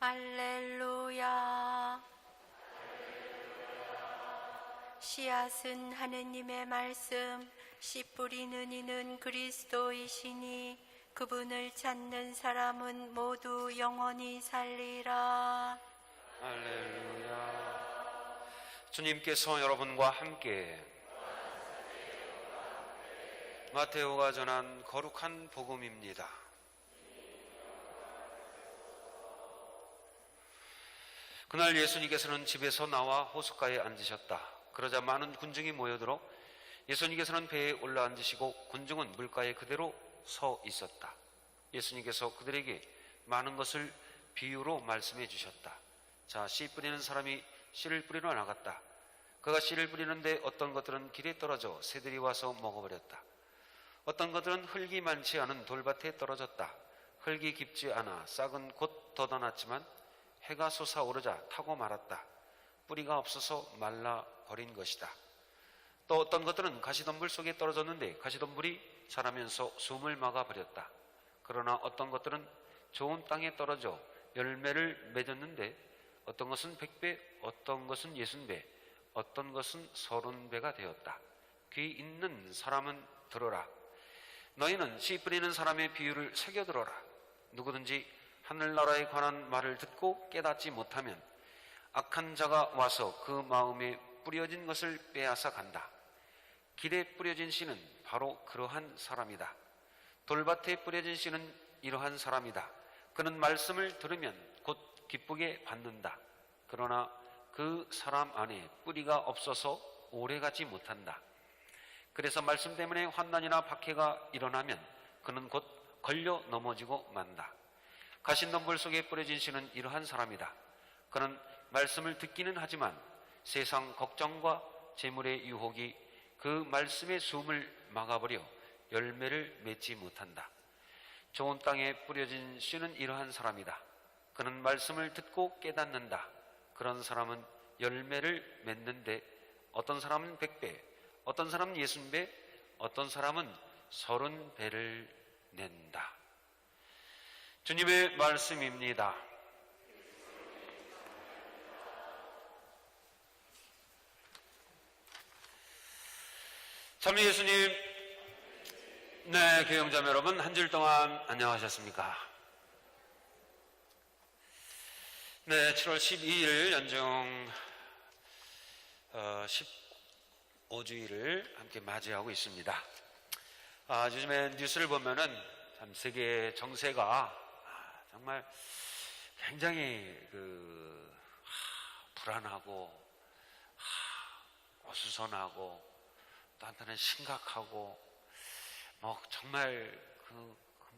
할렐루야. 씨앗은 하느님의 말씀, 씨 뿌리는 이는 그리스도이시니 그분을 찾는 사람은 모두 영원히 살리라. 할렐루야. 주님께서 여러분과 함께 마테오가 전한 거룩한 복음입니다. 그날 예수님께서는 집에서 나와 호숫가에 앉으셨다. 그러자 많은 군중이 모여들어 예수님께서는 배에 올라앉으시고 군중은 물가에 그대로 서 있었다. 예수님께서 그들에게 많은 것을 비유로 말씀해 주셨다. 자, 씨 뿌리는 사람이 씨를 뿌리러 나갔다. 그가 씨를 뿌리는데 어떤 것들은 길에 떨어져 새들이 와서 먹어버렸다. 어떤 것들은 흙이 많지 않은 돌밭에 떨어졌다. 흙이 깊지 않아 싹은 곧 돋아났지만 해가 솟아오르자 타고 말았다. 뿌리가 없어서 말라버린 것이다. 또 어떤 것들은 가시덤불 속에 떨어졌는데 가시덤불이 자라면서 숨을 막아버렸다. 그러나 어떤 것들은 좋은 땅에 떨어져 열매를 맺었는데 어떤 것은 100배, 어떤 것은 60배, 어떤 것은 30배가 되었다. 귀 있는 사람은 들어라. 너희는 씨 뿌리는 사람의 비유를 새겨들어라. 누구든지 하늘나라에 관한 말을 듣고 깨닫지 못하면 악한 자가 와서 그 마음에 뿌려진 것을 빼앗아 간다. 길에 뿌려진 씨는 바로 그러한 사람이다. 돌밭에 뿌려진 씨는 이러한 사람이다. 그는 말씀을 들으면 곧 기쁘게 받는다. 그러나 그 사람 안에 뿌리가 없어서 오래가지 못한다. 그래서 말씀 때문에 환난이나 박해가 일어나면 그는 곧 걸려 넘어지고 만다. 가시덤불 속에 뿌려진 씨는 이러한 사람이다. 그는 말씀을 듣기는 하지만 세상 걱정과 재물의 유혹이 그 말씀의 숨을 막아버려 열매를 맺지 못한다. 좋은 땅에 뿌려진 씨는 이러한 사람이다. 그는 말씀을 듣고 깨닫는다. 그런 사람은 열매를 맺는데 어떤 사람은 100배, 어떤 사람은 60배, 어떤 사람은 30배를 낸다. 주님의 말씀입니다. 참 예수님, 네, 교영자매 여러분, 한 주일 동안 안녕하셨습니까? 네, 7월 12일 연중 15주일을 함께 맞이하고 있습니다. 요즘에 뉴스를 보면은 참 세계 정세가 정말 굉장히 불안하고 어수선하고 또 한편은 심각하고 정말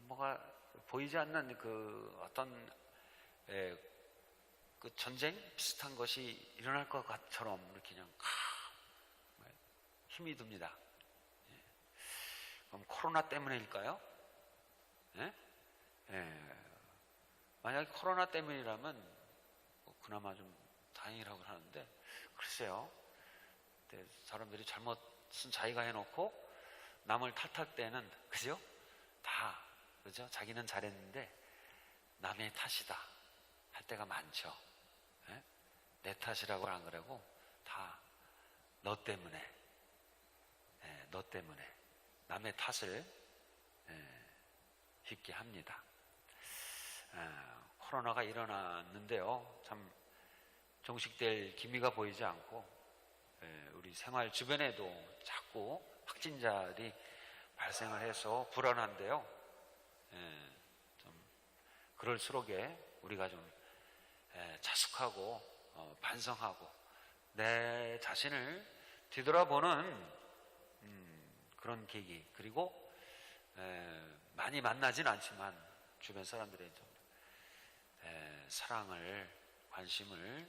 뭐가 보이지 않는 어떤 전쟁 비슷한 것이 일어날 것처럼 이렇게 그냥 힘이 듭니다. 그럼 코로나 때문일까요? 예? 만약에 코로나 때문이라면 그나마 좀 다행이라고 하는데 글쎄요. 사람들이 잘못은 자기가 해놓고 남을 탓할 때는 그죠? 다 그죠? 자기는 잘했는데 남의 탓이다 할 때가 많죠. 예? 내 탓이라고 안 그러고 다 너 때문에 너 때문에 남의 탓을 쉽게 합니다. 코로나가 일어났는데요. 참 종식될 기미가 보이지 않고 우리 생활 주변에도 자꾸 확진자들이 발생을 해서 불안한데요. 좀 그럴수록에 우리가 좀 자숙하고 반성하고 내 자신을 뒤돌아보는 그런 계기, 그리고 많이 만나진 않지만 주변 사람들의 좀 사랑을, 관심을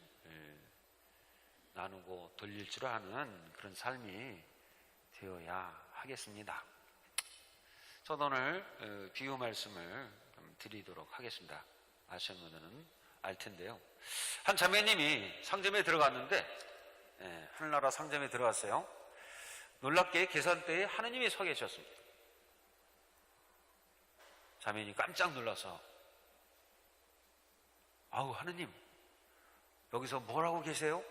나누고 돌릴 줄 아는 그런 삶이 되어야 하겠습니다. 저도 오늘 비유 말씀을 좀 드리도록 하겠습니다. 아시는 분들은 알 텐데요. 한 자매님이 상점에 들어갔는데 하늘나라 상점에 들어갔어요. 놀랍게 계산대에 하느님이 서 계셨습니다. 자매님이 깜짝 놀라서 아우, 하느님, 여기서 뭘 하고 계세요?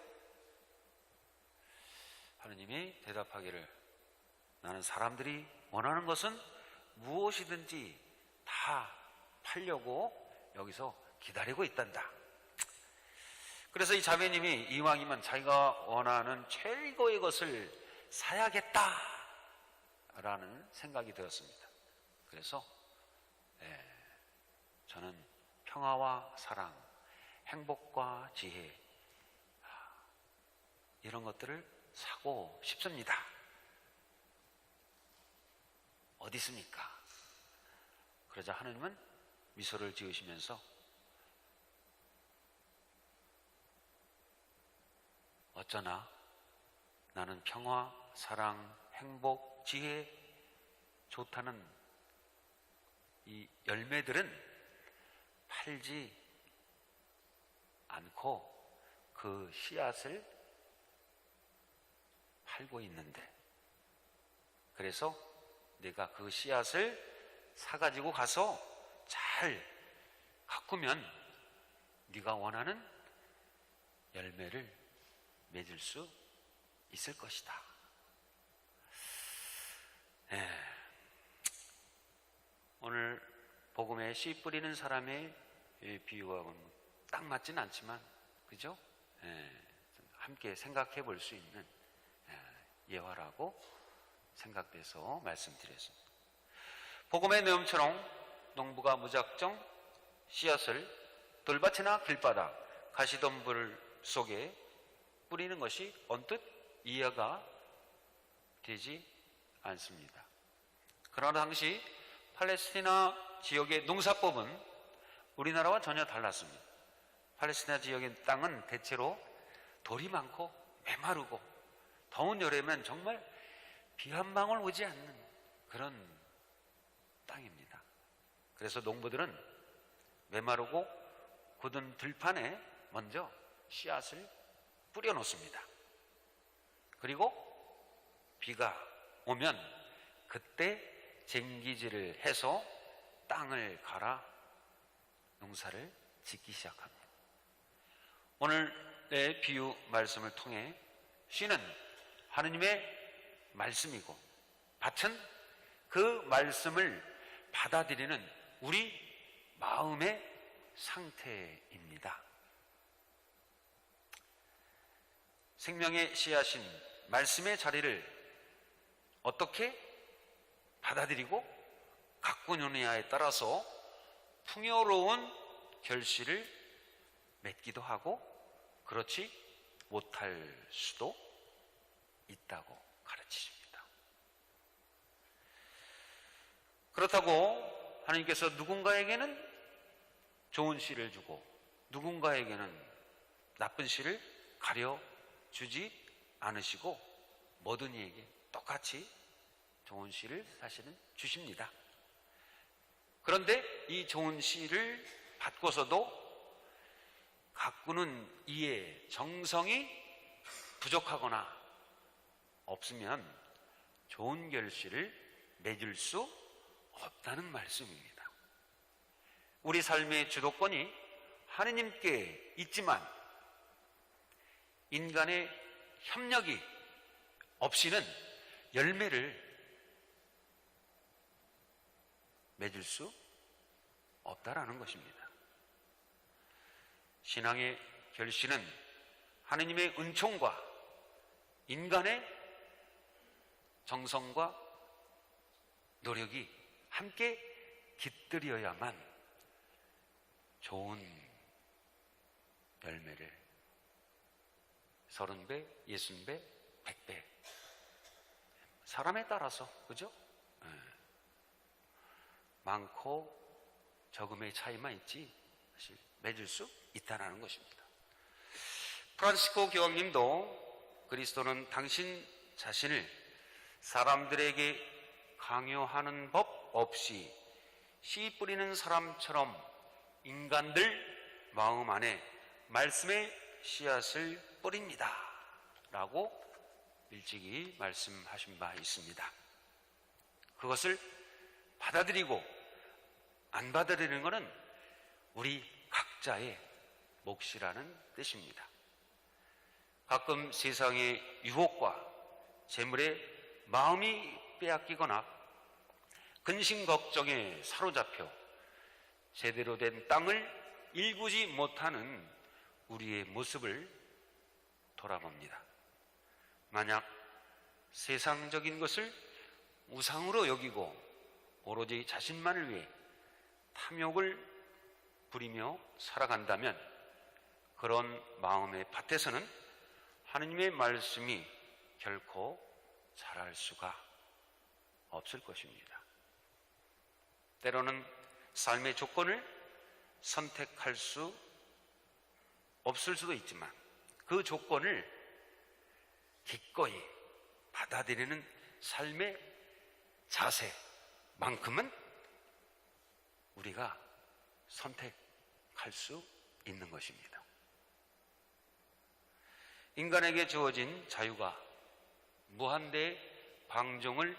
하느님이 대답하기를, 나는 사람들이 원하는 것은 무엇이든지 다 팔려고 여기서 기다리고 있단다. 그래서 이 자매님이 이왕이면 자기가 원하는 최고의 것을 사야겠다 라는 생각이 되었습니다. 그래서 저는 평화와 사랑, 행복과 지혜, 이런 것들을 사고 싶습니다. 어디 있습니까? 그러자 하느님은 미소를 지으시면서 어쩌나 나는 평화, 사랑, 행복, 지혜, 좋다는 이 열매들은 팔지 않고 그 씨앗을 팔고 있는데, 그래서 내가 그 씨앗을 사가지고 가서 잘 가꾸면 네가 원하는 열매를 맺을 수 있을 것이다. 오늘 복음에 씨 뿌리는 사람의 비유하고는 딱 맞지는 않지만, 그죠? 함께 생각해 볼 수 있는 예화라고 생각돼서 말씀드렸습니다. 복음의 내용처럼 농부가 무작정 씨앗을 돌밭이나 길바닥, 가시덤불 속에 뿌리는 것이 언뜻 이해가 되지 않습니다. 그러나 당시 팔레스티나 지역의 농사법은 우리나라와 전혀 달랐습니다. 팔레스티나 지역의 땅은 대체로 돌이 많고 메마르고 더운 여름엔 정말 비 한 방울 오지 않는 그런 땅입니다. 그래서 농부들은 메마르고 굳은 들판에 먼저 씨앗을 뿌려 놓습니다. 그리고 비가 오면 그때 쟁기질을 해서 땅을 갈아 농사를 짓기 시작합니다. 오늘의 비유 말씀을 통해 씨는 하느님의 말씀이고 밭은 그 말씀을 받아들이는 우리 마음의 상태입니다. 생명의 씨앗인 말씀의 자리를 어떻게 받아들이고 가꾸느냐에 따라서 풍요로운 결실을 맺기도 하고 그렇지 못할 수도 있다고 가르치십니다. 그렇다고 하나님께서 누군가에게는 좋은 씨를 주고 누군가에게는 나쁜 씨를 가려주지 않으시고 모든 이에게 똑같이 좋은 씨를 사실은 주십니다. 그런데 이 좋은 씨를 받고서도 가꾸는 이의 정성이 부족하거나 없으면 좋은 결실을 맺을 수 없다는 말씀입니다. 우리 삶의 주도권이 하느님께 있지만 인간의 협력이 없이는 열매를 맺을 수 없다라는 것입니다. 신앙의 결실은 하느님의 은총과 인간의 정성과 노력이 함께 깃들여야만 좋은 열매를 30배, 60배, 100배 사람에 따라서 그죠? 많고 적음의 차이만 있지 사실 맺을 수 있다는 것입니다. 프란시스코 교황님도 그리스도는 당신 자신을 사람들에게 강요하는 법 없이 씨 뿌리는 사람처럼 인간들 마음 안에 말씀의 씨앗을 뿌립니다 라고 일찍이 말씀하신 바 있습니다. 그것을 받아들이고 안 받아들이는 것은 우리 각자의 몫이라는 뜻입니다. 가끔 세상의 유혹과 재물에 마음이 빼앗기거나 근심 걱정에 사로잡혀 제대로 된 땅을 일구지 못하는 우리의 모습을 돌아봅니다. 만약 세상적인 것을 우상으로 여기고 오로지 자신만을 위해 탐욕을 부리며 살아간다면 그런 마음의 밭에서는 하느님의 말씀이 결코 자랄 수가 없을 것입니다. 때로는 삶의 조건을 선택할 수 없을 수도 있지만 그 조건을 기꺼이 받아들이는 삶의 자세만큼은 우리가 선택할 수 있는 것입니다. 인간에게 주어진 자유가 무한대의 방종을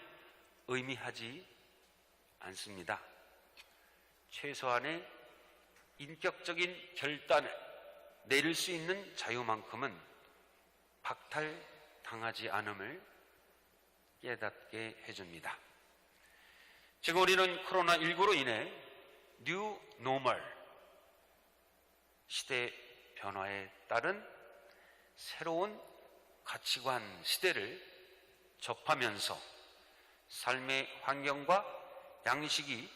의미하지 않습니다. 최소한의 인격적인 결단을 내릴 수 있는 자유만큼은 박탈당하지 않음을 깨닫게 해줍니다. 지금 우리는 코로나19로 인해 뉴 노멀, 시대 변화에 따른 새로운 가치관 시대를 접하면서 삶의 환경과 양식이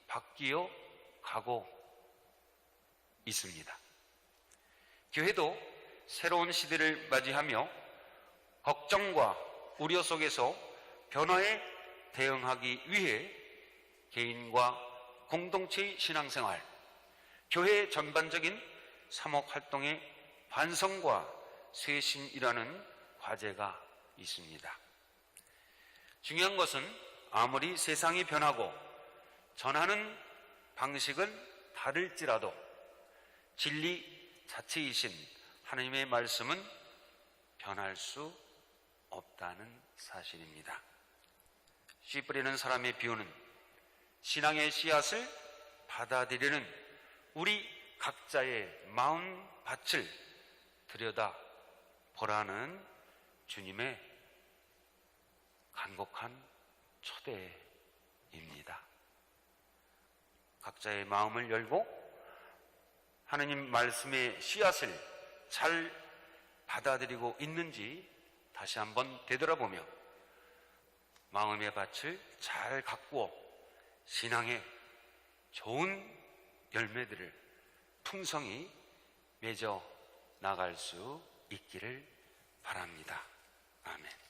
바뀌어 가고 있습니다. 교회도 새로운 시대를 맞이하며 걱정과 우려 속에서 변화에 대응하기 위해 개인과 공동체의 신앙생활, 교회 전반적인 사목활동의 반성과 쇄신이라는 과제가 있습니다. 중요한 것은 아무리 세상이 변하고 전하는 방식은 다를지라도 진리 자체이신 하나님의 말씀은 변할 수 없다는 사실입니다. 씨 뿌리는 사람의 비유는 신앙의 씨앗을 받아들이는 우리 각자의 마음 밭을 들여다 보라는 주님의 간곡한 초대입니다. 각자의 마음을 열고 하느님 말씀의 씨앗을 잘 받아들이고 있는지 다시 한번 되돌아보며 마음의 밭을 잘 가꾸어 신앙의 좋은 열매들을 풍성히 맺어 나갈 수 있기를 바랍니다. 아멘.